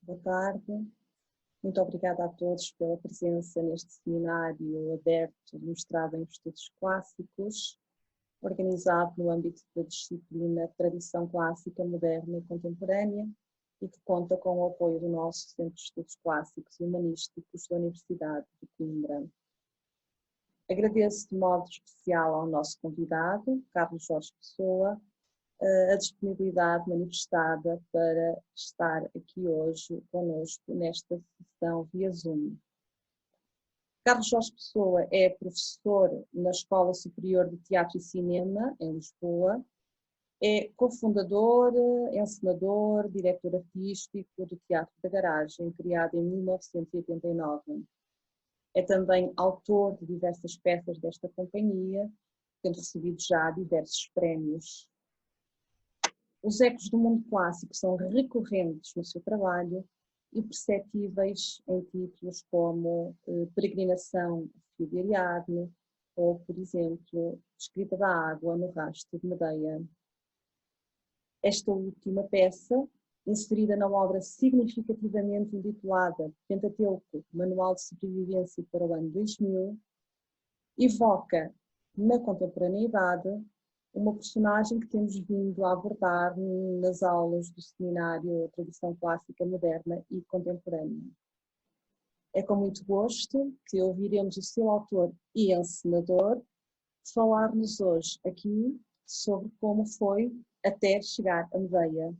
Boa tarde. Muito obrigada a todos pela presença neste seminário aberto mostrado em estudos clássicos, organizado no âmbito da disciplina Tradição Clássica Moderna e Contemporânea e que conta com o apoio do nosso Centro de Estudos Clássicos e Humanísticos da Universidade de Coimbra. Agradeço de modo especial ao nosso convidado, Carlos Jorge Pessoa, a disponibilidade manifestada para estar aqui hoje conosco nesta sessão via Zoom. Carlos Jorge Pessoa é professor na Escola Superior de Teatro e Cinema, em Lisboa, é cofundador, encenador, diretor artístico do Teatro da Garagem, criado em 1989. É também autor de diversas peças desta companhia, tendo recebido já diversos prémios. Os ecos do mundo clássico são recorrentes no seu trabalho e perceptíveis em títulos como Peregrinação a Fio de Ariadne ou, por exemplo, Escrita da Água no Rastro de Medeia. Esta última peça, inserida na obra significativamente intitulada Pentateuco, Manual de Sobrevivência para o ano 2000, evoca, na contemporaneidade, uma personagem que temos vindo a abordar nas aulas do seminário Tradição Clássica Moderna e Contemporânea. É com muito gosto que ouviremos o seu autor e encenador falar-nos hoje aqui sobre como foi até chegar a Medeia.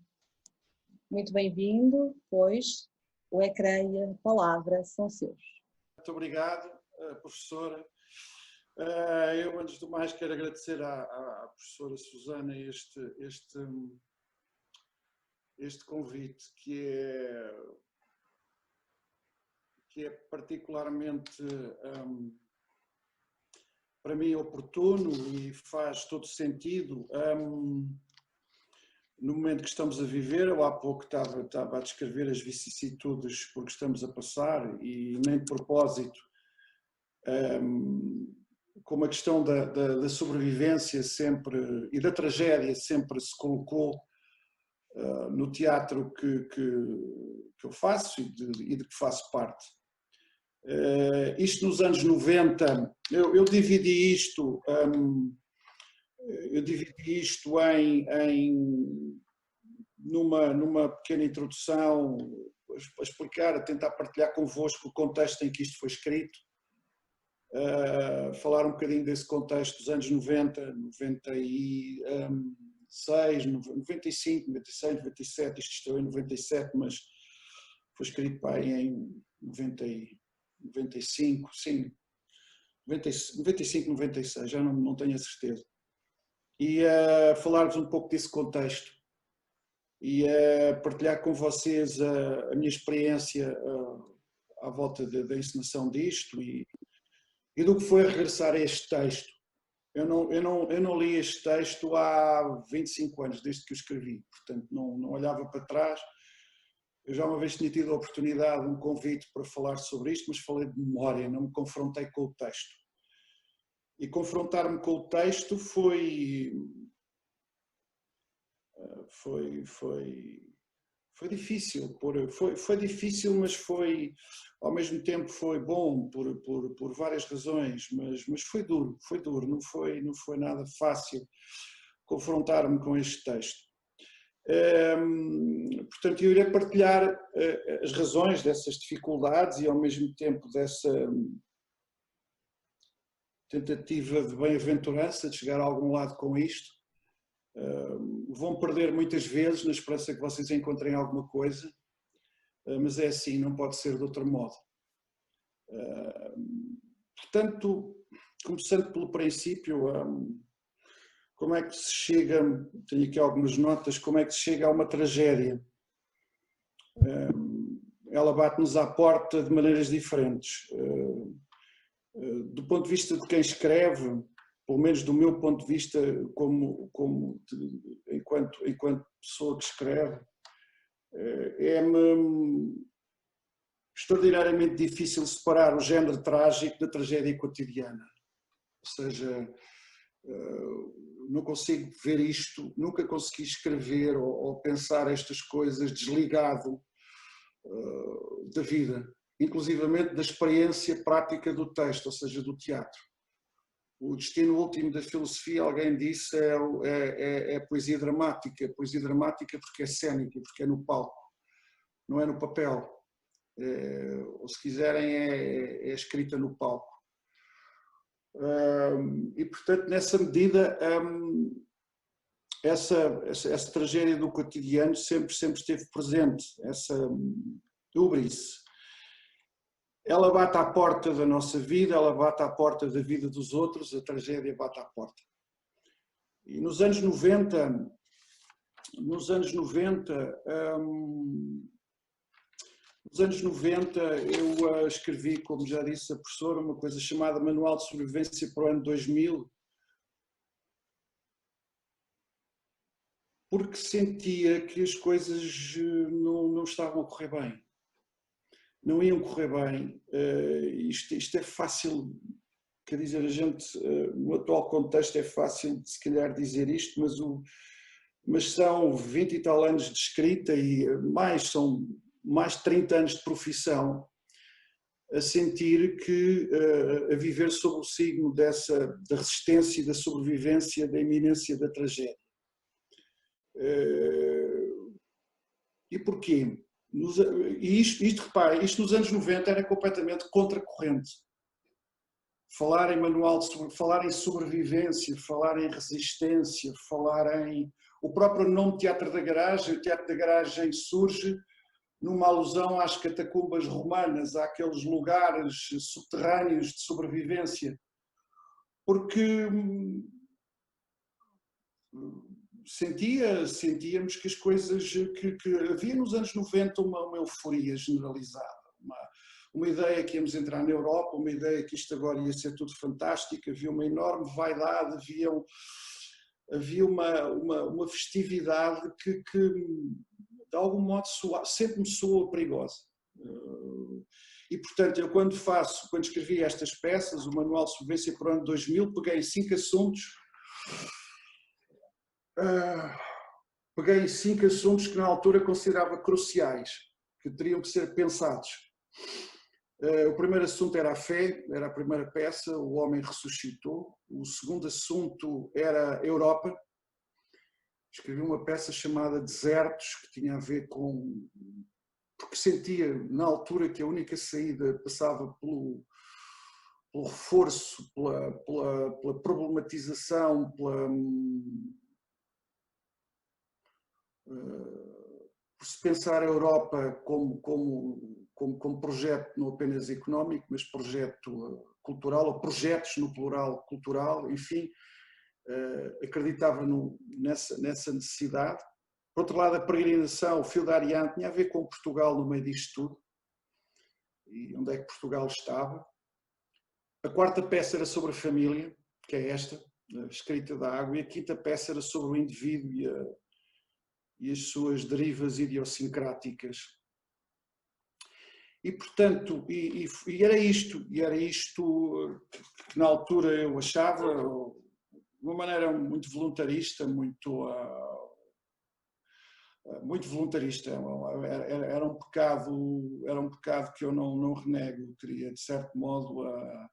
Muito bem-vindo, pois o ecrã e a palavra são seus. Muito obrigado, professora. Eu, antes do mais, quero agradecer à professora Susana este convite, que é particularmente, para mim, oportuno e faz todo sentido. No momento que estamos a viver, eu há pouco estava a descrever as vicissitudes por que estamos a passar e nem de propósito, como a questão da sobrevivência sempre e da tragédia sempre se colocou no teatro que eu faço e de que faço parte. Isto nos anos 90, eu dividi isto numa pequena introdução, a explicar, a tentar partilhar convosco o contexto em que isto foi escrito, falar um bocadinho desse contexto dos anos 90, 96, 95, 96, 97, isto estou em 97, mas foi escrito em 95, sim, 95, 96, já não tenho a certeza. E falar-vos um pouco desse contexto e partilhar com vocês a minha experiência à volta da encenação disto e do que foi regressar a este texto. Eu não li este texto há 25 anos, desde que o escrevi, portanto não olhava para trás. Eu já uma vez tinha tido a oportunidade, um convite para falar sobre isto, mas falei de memória, não me confrontei com o texto. E confrontar-me com o texto foi difícil, foi difícil, mas ao mesmo tempo foi bom por várias razões, mas foi duro, não foi nada fácil confrontar-me com este texto. Portanto, eu irei partilhar as razões dessas dificuldades e ao mesmo tempo dessa tentativa de bem-aventurança, de chegar a algum lado com isto. Vão perder muitas vezes na esperança que vocês encontrem alguma coisa, mas é assim, não pode ser de outro modo. Portanto, começando pelo princípio, como é que se chega, tenho aqui algumas notas, como é que se chega a uma tragédia? Ela bate-nos à porta de maneiras diferentes. Do ponto de vista de quem escreve, pelo menos do meu ponto de vista enquanto pessoa que escreve, é-me extraordinariamente difícil separar o género trágico da tragédia cotidiana. Ou seja, não consigo ver isto, nunca consegui escrever ou pensar estas coisas desligado da vida, inclusivamente da experiência prática do texto, ou seja, do teatro. O destino último da filosofia, alguém disse, é a poesia dramática. A poesia dramática porque é cénica, porque é no palco, não é no papel. Ou se quiserem, é escrita no palco. E, portanto, nessa medida, essa tragédia do cotidiano sempre esteve presente, essa hubris. Ela bate à porta da nossa vida, ela bate à porta da vida dos outros, a tragédia bate à porta. E nos anos 90 eu escrevi, como já disse a professora, uma coisa chamada Manual de Sobrevivência para o ano 2000, porque sentia que as coisas não estavam a correr bem. Não iam correr bem. Isto é fácil, quer dizer, a gente, no atual contexto é fácil de se calhar dizer isto, mas são 20 e tal anos de escrita e são mais de 30 anos de profissão a sentir que, a viver sob o signo da resistência, da sobrevivência, da iminência da tragédia. E porquê? Repare, isto nos anos 90 era completamente contracorrente. Falar em sobrevivência, falar em resistência, falar em... O próprio nome Teatro da Garagem, o Teatro da Garagem surge numa alusão às catacumbas romanas, àqueles lugares subterrâneos de sobrevivência, porque sentíamos que as coisas, que havia nos anos 90 uma euforia generalizada, uma ideia que íamos entrar na Europa, uma ideia que isto agora ia ser tudo fantástico, havia uma enorme vaidade, havia uma festividade que de algum modo sempre me soou perigosa. E portanto eu quando escrevi estas peças, o Manual de Sobrevivência para o ano 2000, peguei em 5 assuntos, que na altura considerava cruciais, que teriam que ser pensados. O primeiro assunto era a fé, era a primeira peça, o homem ressuscitou. O segundo assunto era a Europa. Escrevi uma peça chamada Desertos, que tinha a ver com... porque sentia na altura que a única saída passava pelo reforço, pela problematização, por se pensar a Europa como projeto não apenas económico, mas projeto cultural, ou projetos no plural cultural, enfim, acreditava nessa necessidade. Por outro lado, a peregrinação, o fio da Ariane, tinha a ver com Portugal no meio disto tudo, e onde é que Portugal estava. A quarta peça era sobre a família, que é esta, a escrita da água, e a quinta peça era sobre o indivíduo e as suas derivas idiosincráticas. E portanto, era isto que na altura eu achava, de uma maneira muito voluntarista, muito voluntarista, era um pecado que eu não renego, queria de certo modo a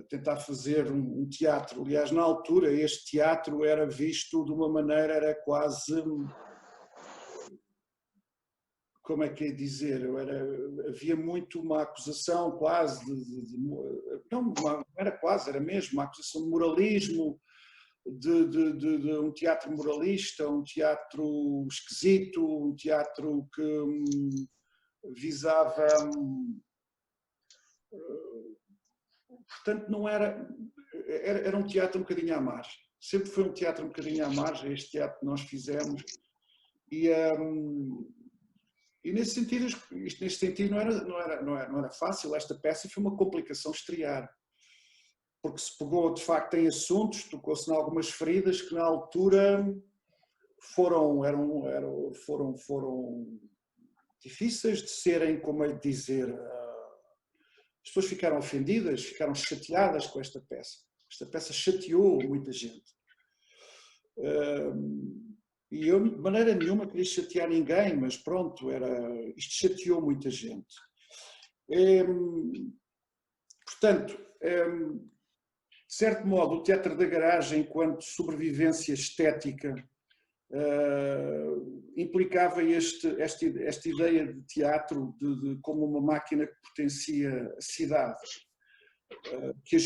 tentar fazer um teatro. Aliás, na altura este teatro era visto de uma maneira, era quase, como é que é dizer, havia muito uma acusação quase não era quase, era mesmo uma acusação de moralismo, de um teatro moralista, um teatro esquisito, um teatro que visava... Portanto, não era um teatro um bocadinho à margem. Sempre foi um teatro um bocadinho à margem, este teatro que nós fizemos. E nesse sentido não era fácil. Esta peça foi uma complicação estrear. Porque se pegou, de facto, em assuntos, tocou-se em algumas feridas que na altura foram difíceis de serem, como é de dizer, as pessoas ficaram ofendidas, ficaram chateadas com esta peça. Esta peça chateou muita gente. E eu, de maneira nenhuma, queria chatear ninguém, mas pronto, isto chateou muita gente. Portanto, de certo modo, o teatro da garagem, enquanto sobrevivência estética, implicava esta ideia de teatro como uma máquina que potencia a cidade, que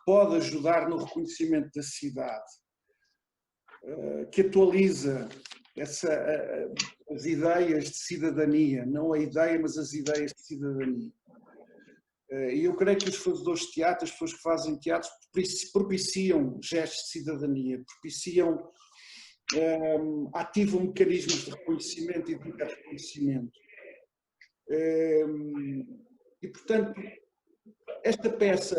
pode ajudar no reconhecimento da cidade, que atualiza as ideias de cidadania, não a ideia, mas as ideias de cidadania. E eu creio que os fazedores de teatro, as pessoas que fazem teatro, propiciam gestos de cidadania, ativam mecanismos de reconhecimento e de reconhecimento. E, portanto, esta peça,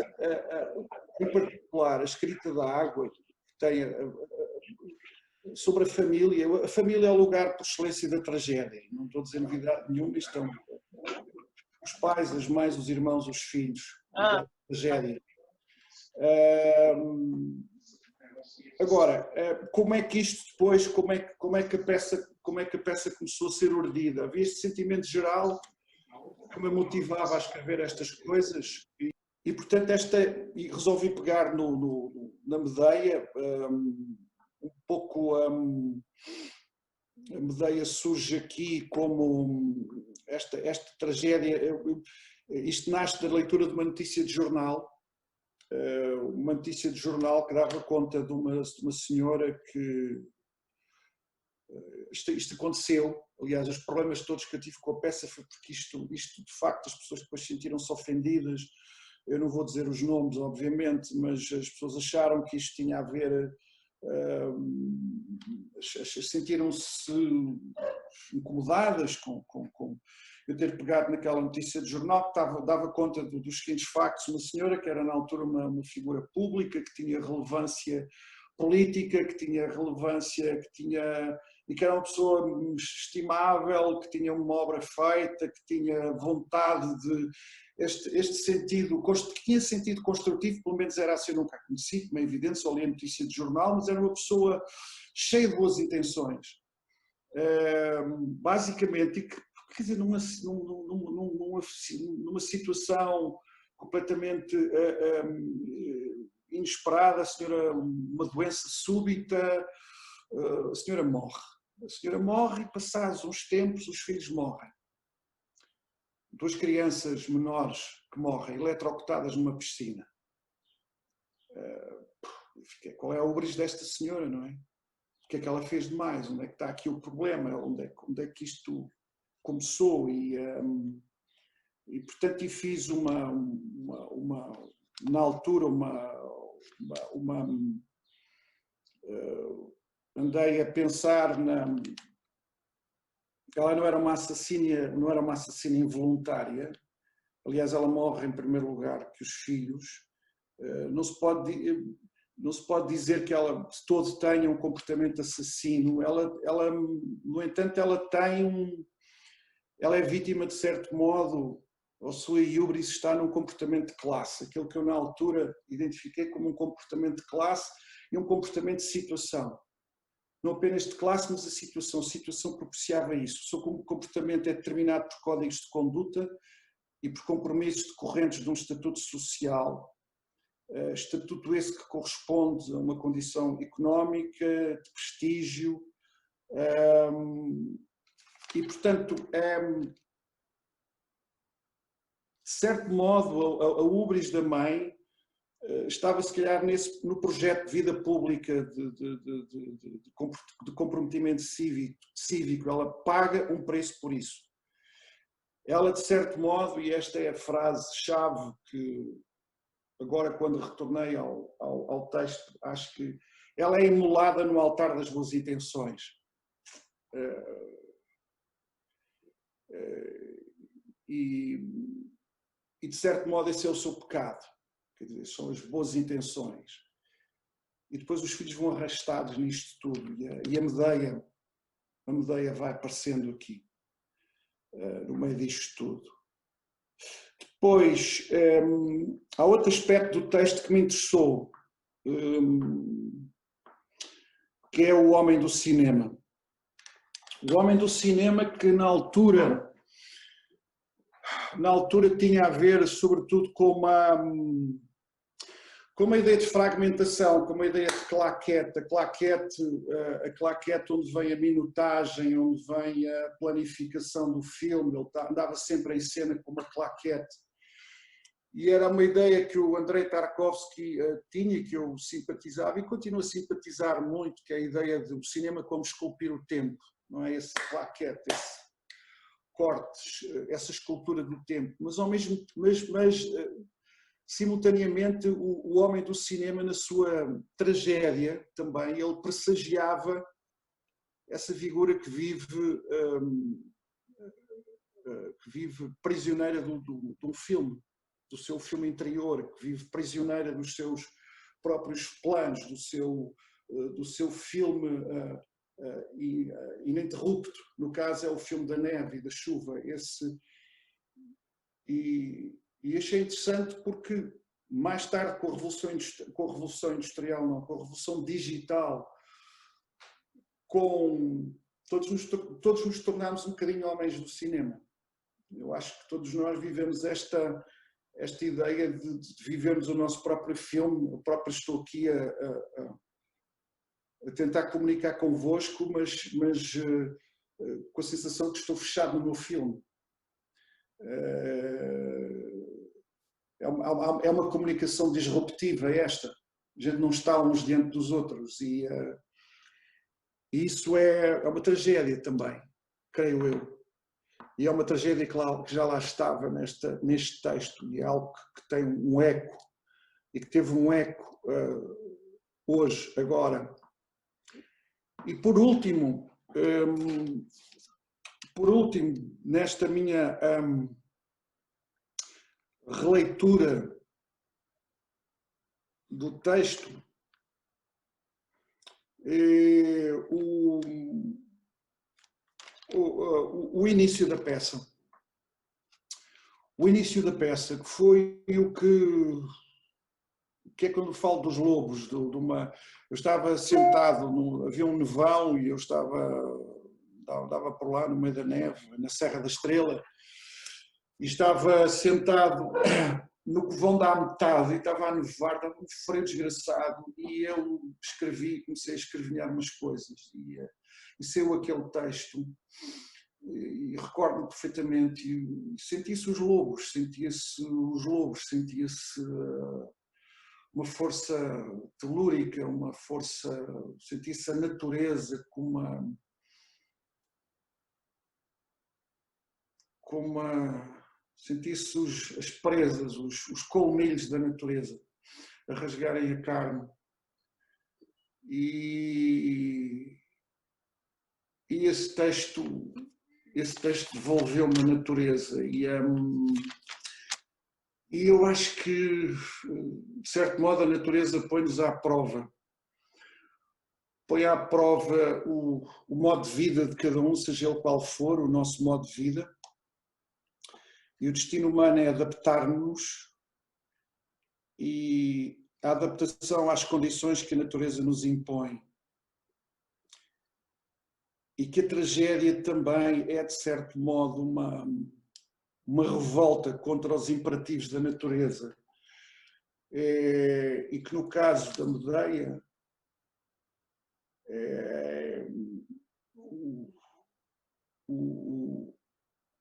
em particular, A Escrita da Água, que tem sobre a família é o lugar por excelência da tragédia. Não estou a dizer novidade nenhuma, estão os pais, as mães, os irmãos, os filhos, da tragédia. Agora, como é que isto depois, como é que a peça começou a ser urdida? Havia este sentimento geral que me motivava a escrever estas coisas e portanto, resolvi pegar na Medeia, um pouco a Medeia surge aqui como esta tragédia, isto nasce da leitura de uma notícia de jornal, que dava conta de uma senhora que isto aconteceu. Aliás, os problemas todos que eu tive com a peça foi porque isto de facto, as pessoas depois sentiram-se ofendidas. Eu não vou dizer os nomes, obviamente, mas as pessoas acharam que isto tinha a ver, sentiram-se incomodadas com eu ter pegado naquela notícia de jornal que dava conta dos seguintes factos. Uma senhora que era na altura uma figura pública, que tinha relevância política, que tinha relevância, e que era uma pessoa estimável, que tinha uma obra feita, que tinha vontade de este sentido, que tinha sentido construtivo, pelo menos era assim, eu nunca a conheci, como é evidente, só li a notícia de jornal, mas era uma pessoa cheia de boas intenções, basicamente, e que, quer dizer, numa situação completamente inesperada, a senhora, uma doença súbita, a senhora morre. A senhora morre e, passados uns tempos, os filhos morrem. 2 crianças menores que morrem, eletrocutadas numa piscina. Qual é a ubris desta senhora, não é? O que é que ela fez de mais? Onde é que está aqui o problema? Onde é que isto começou? E portanto, fiz na altura, andei a pensar ela não era uma assassina involuntária. Aliás, ela morre em primeiro lugar que os filhos. Não se pode dizer que ela de todo tenha um comportamento assassino. Ela, no entanto, ela é vítima, de certo modo, a sua híbris está num comportamento de classe, aquilo que eu na altura identifiquei como um comportamento de classe e um comportamento de situação. Não apenas de classe, mas a situação propiciava isso. O seu comportamento é determinado por códigos de conduta e por compromissos decorrentes de um estatuto social, estatuto esse que corresponde a uma condição económica, de prestígio, e portanto, de certo modo, a ubris da mãe estava se calhar no projeto de vida pública, de comprometimento cívico, ela paga um preço por isso. Ela, de certo modo, e esta é a frase-chave que agora quando retornei ao texto, acho que ela é imolada no altar das boas intenções. E de certo modo esse é o seu pecado. Quer dizer, são as boas intenções. E depois os filhos vão arrastados nisto tudo. E a Medeia vai aparecendo aqui, no meio disto tudo. Depois, há outro aspecto do texto que me interessou, que é o homem do cinema. O homem do cinema que na altura tinha a ver sobretudo com uma ideia de fragmentação, com uma ideia de claquete, a claquete onde vem a minutagem, onde vem a planificação do filme, ele andava sempre em cena com uma claquete. E era uma ideia que o Andrei Tarkovsky tinha, que eu simpatizava e continuo a simpatizar muito, que é a ideia do cinema como esculpir o tempo, não é? Esse claquete, esse cortes, essa escultura do tempo, mas simultaneamente o homem do cinema na sua tragédia também, ele pressagiava essa figura que vive prisioneira de um filme, do seu filme interior, que vive prisioneira dos seus próprios planos, do seu filme ininterrupto. No caso é o filme da neve e da chuva. E achei interessante porque mais tarde com a Revolução Industrial, não, com a Revolução Digital, todos nos tornámos um bocadinho homens do cinema. Eu acho que todos nós vivemos esta ideia de vivermos o nosso próprio filme. Eu próprio estou aqui a tentar comunicar convosco, mas com a sensação que estou fechado no meu filme. É uma comunicação disruptiva esta. A gente não está uns diante dos outros e isso é uma tragédia também, creio eu. E é uma tragédia que já lá estava neste texto e é algo que tem um eco e que teve um eco hoje, agora. E por último, nesta minha releitura do texto, o início da peça. O início da peça, que foi o que é quando falo dos lobos, eu estava sentado, havia um nevão e eu andava por lá no meio da neve, na Serra da Estrela, e estava sentado no covão da metade e estava a nevar, estava um frio desgraçado e eu comecei a escrevinhar umas coisas e saiu aquele texto e recordo-me perfeitamente e sentia-se uma força telúrica, sentia-se a natureza sentia-se as presas, os colmilhos da natureza a rasgarem a carne. E esse texto devolveu-me a natureza e eu acho que, de certo modo, a natureza põe-nos à prova. Põe à prova o modo de vida de cada um, seja ele qual for, o nosso modo de vida. E o destino humano é adaptar-nos e a adaptação às condições que a natureza nos impõe. E que a tragédia também é, de certo modo, uma revolta contra os imperativos da natureza. E que no caso da Medeia,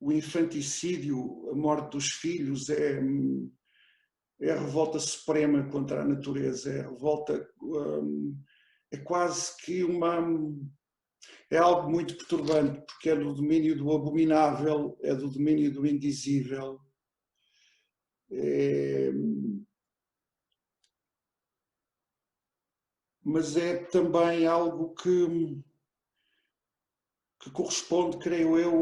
o infanticídio, a morte dos filhos é a revolta suprema contra a natureza, é a revolta, é quase que é algo muito perturbante, porque é do domínio do abominável, é do domínio do indizível. Mas é também algo que corresponde, creio eu,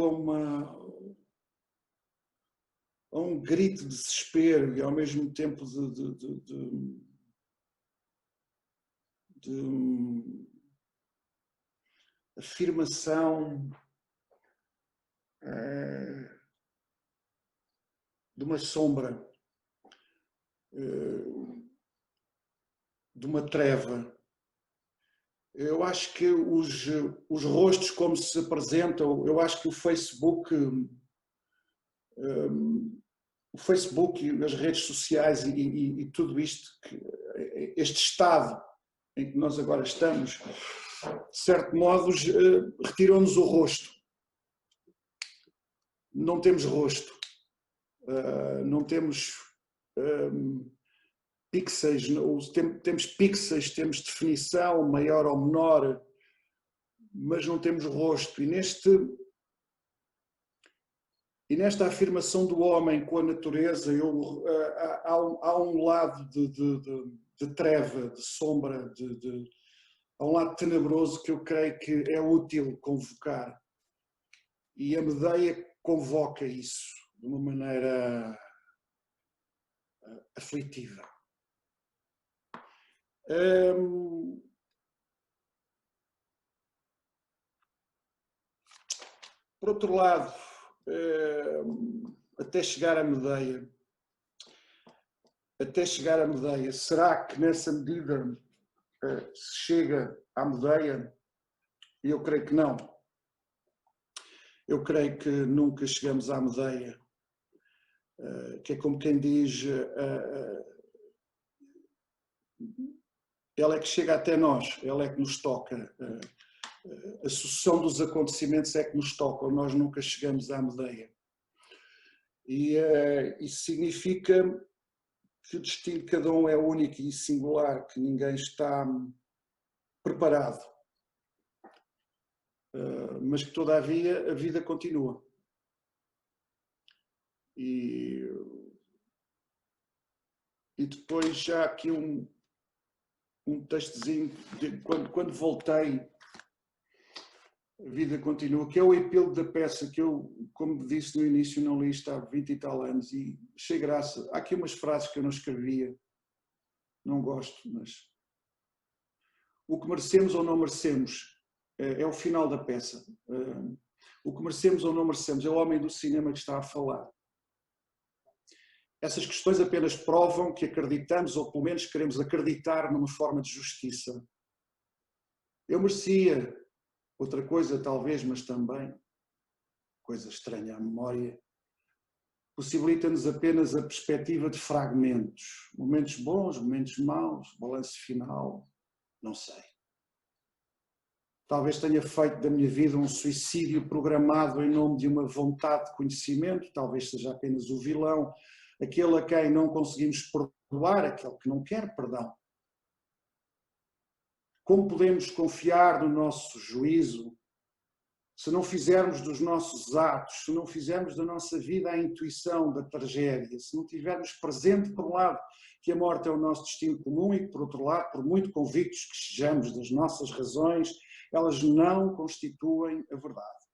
a um grito de desespero e ao mesmo tempo de afirmação de uma sombra, de uma treva. Eu acho que os rostos como se apresentam, eu acho que o Facebook e as redes sociais e tudo isto, este estado em que nós agora estamos, de certo modo, retirou-nos o rosto. Não temos rosto, não temos pixels, temos pixels, temos definição maior ou menor, mas não temos rosto. E nesta afirmação do homem com a natureza, há um lado de treva, de sombra, há um lado tenebroso que eu creio que é útil convocar. E a Medeia convoca isso de uma maneira aflitiva. Por outro lado, até chegar à Medeia, será que nessa medida se chega à Medeia? Eu creio que não. Eu creio que nunca chegamos à Medeia, que é como quem diz, ela é que chega até nós, ela é que nos toca. A sucessão dos acontecimentos é que nos tocam, nós nunca chegamos à Medeia. E isso significa que o destino de cada um é único e singular, que ninguém está preparado, mas que todavia a vida continua. E depois já aqui um textozinho, quando voltei, a vida continua, que é o epílogo da peça, que eu, como disse no início, não li isto há 20 e tal anos, e achei graça. Há aqui umas frases que eu não escrevia, não gosto, mas... O que merecemos ou não merecemos é o final da peça. O que merecemos ou não merecemos é o homem do cinema que está a falar. Essas questões apenas provam que acreditamos, ou pelo menos queremos acreditar, numa forma de justiça. Eu merecia outra coisa, talvez, mas também, coisa estranha à memória, possibilita-nos apenas a perspectiva de fragmentos. Momentos bons, momentos maus, balanço final, não sei. Talvez tenha feito da minha vida um suicídio programado em nome de uma vontade de conhecimento, talvez seja apenas o vilão, aquele a quem não conseguimos perdoar, aquele que não quer perdão. Como podemos confiar no nosso juízo se não fizermos dos nossos atos, se não fizermos da nossa vida a intuição da tragédia, se não tivermos presente, por um lado, que a morte é o nosso destino comum e, por outro lado, por muito convictos que sejamos das nossas razões, elas não constituem a verdade.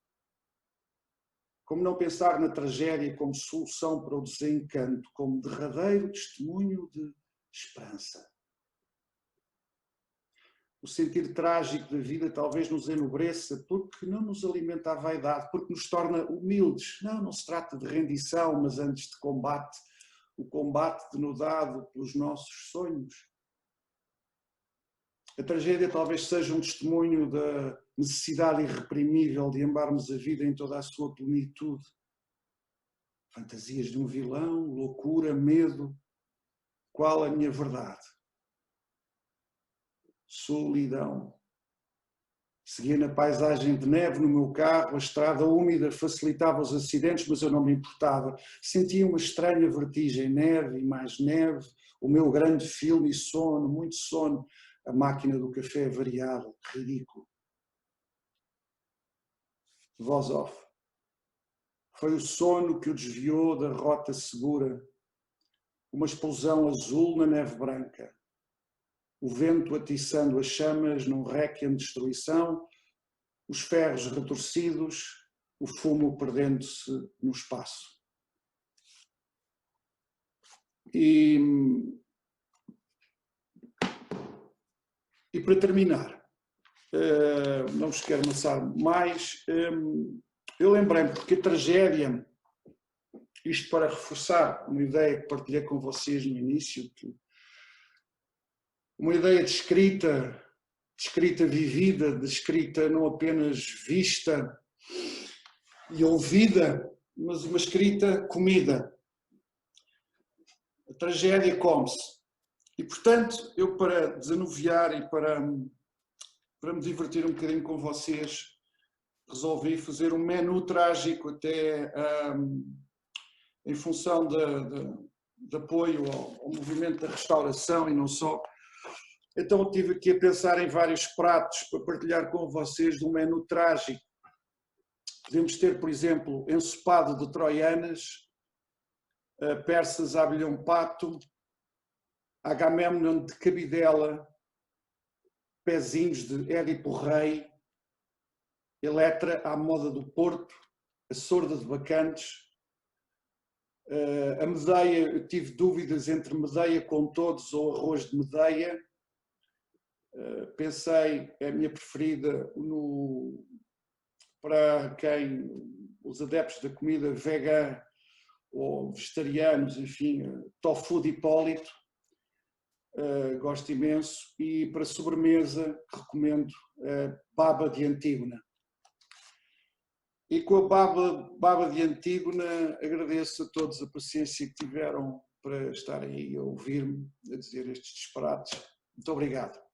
Como não pensar na tragédia como solução para o desencanto, como derradeiro testemunho de esperança? O sentir trágico da vida talvez nos enobreça porque não nos alimenta a vaidade, porque nos torna humildes. Não se trata de rendição, mas antes de combate, o combate denudado pelos nossos sonhos. A tragédia talvez seja um testemunho da necessidade irreprimível de ambarmos a vida em toda a sua plenitude. Fantasias de um vilão, loucura, medo. Qual a minha verdade? Solidão. Seguia na paisagem de neve no meu carro, a estrada úmida facilitava os acidentes, mas eu não me importava. Sentia uma estranha vertigem, neve e mais neve, o meu grande filme e sono, muito sono, a máquina do café variada, ridículo. Voz off. Foi o sono que o desviou da rota segura, uma explosão azul na neve branca. O vento atiçando as chamas num réquiem de destruição, os ferros retorcidos, o fumo perdendo-se no espaço. E para terminar, não vos quero amassar mais, eu lembrei-me porque a tragédia, isto para reforçar uma ideia que partilhei com vocês no início, que uma ideia de escrita escrita vivida, de escrita não apenas vista e ouvida, mas uma escrita comida. A tragédia come-se. E, portanto, eu, para desanuviar e para me divertir um bocadinho com vocês, resolvi fazer um menu trágico até em função de apoio ao movimento da restauração e não só. Então estive aqui a pensar em vários pratos para partilhar com vocês de um menu trágico. Podemos ter, por exemplo, ensopado de troianas, persas à abelhão pato, Agamemnon de cabidela, pezinhos de Édipo Rei, Eletra à moda do Porto, a sorda de Bacantes, a medeia, eu tive dúvidas entre medeia com todos ou arroz de medeia. Pensei, é a minha preferida, para quem, os adeptos da comida vegana ou vegetarianos, enfim, tofu de Hipólito, gosto imenso. E para sobremesa recomendo baba de Antígona. E com a baba de Antígona agradeço a todos a paciência que tiveram para estarem aí a ouvir-me, a dizer estes disparates. Muito obrigado.